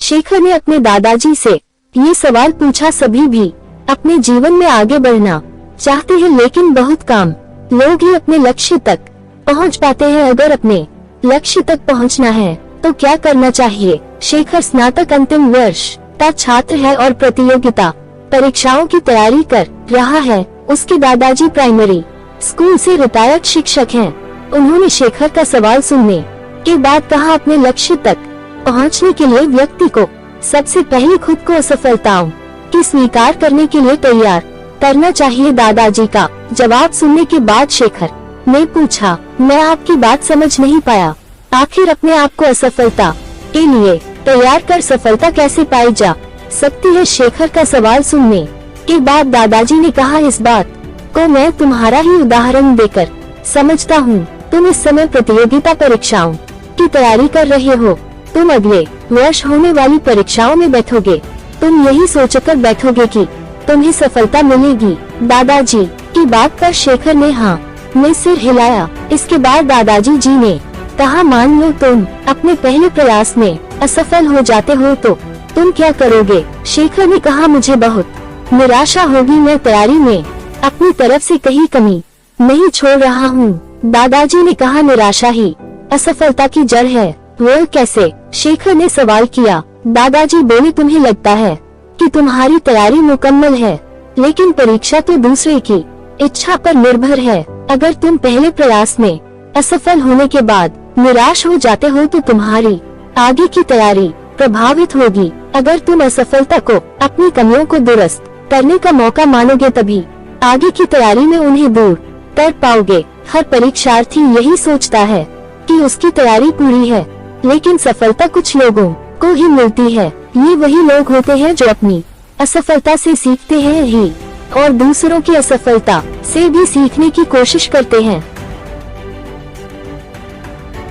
शेखर ने अपने दादाजी से ये सवाल पूछा। सभी भी अपने जीवन में आगे बढ़ना चाहते हैं, लेकिन बहुत कम लोग ही अपने लक्ष्य तक पहुंच पाते हैं। अगर अपने लक्ष्य तक पहुंचना है तो क्या करना चाहिए? शेखर स्नातक अंतिम वर्ष का छात्र है और प्रतियोगिता परीक्षाओं की तैयारी कर रहा है। उसके दादाजी प्राइमरी स्कूल से रिटायर्ड शिक्षक हैं। उन्होंने शेखर का सवाल सुनने के बाद कहा, अपने लक्ष्य तक पहुंचने के लिए व्यक्ति को सबसे पहले खुद को असफलताओं की स्वीकार करने के लिए तैयार करना चाहिए। दादाजी का जवाब सुनने के बाद शेखर ने पूछा, मैं आपकी बात समझ नहीं पाया। आखिर अपने आप को असफलता के लिए तैयार कर सफलता कैसे पाई जा सकती है? शेखर का सवाल सुनने के बाद दादाजी ने कहा, इस बात को मैं तुम्हारा ही उदाहरण देकर समझता हूँ। तुम इस समय प्रतियोगिता परीक्षाओं की तैयारी कर रहे हो। तुम अगले वर्ष होने वाली परीक्षाओं में बैठोगे। तुम यही सोचकर बैठोगे कि तुम्हें सफलता मिलेगी। दादाजी की बात पर शेखर ने हाँ में सिर हिलाया। इसके बाद दादाजी जी ने कहा, मान लो तुम अपने पहले प्रयास में असफल हो जाते हो तो तुम क्या करोगे? शेखर ने कहा, मुझे बहुत निराशा होगी। मैं तैयारी में अपनी तरफ से कहीं कमी नहीं छोड़ रहा हूँ। दादाजी ने कहा, निराशा ही असफलता की जड़ है। वो कैसे? शेखर ने सवाल किया। दादाजी बोले, तुम्हें लगता है कि तुम्हारी तैयारी मुकम्मल है, लेकिन परीक्षा तो दूसरे की इच्छा पर निर्भर है। अगर तुम पहले प्रयास में असफल होने के बाद निराश हो जाते हो तो तुम्हारी आगे की तैयारी प्रभावित होगी। अगर तुम असफलता को अपनी कमियों को दुरुस्त करने का मौका मानोगे, तभी आगे की तैयारी में उन्हें दूर कर पाओगे। हर परीक्षार्थी यही सोचता है कि उसकी तैयारी पूरी है, लेकिन सफलता कुछ लोगों को ही मिलती है। ये वही लोग होते हैं जो अपनी असफलता से सीखते हैं ही और दूसरों की असफलता से भी सीखने की कोशिश करते हैं।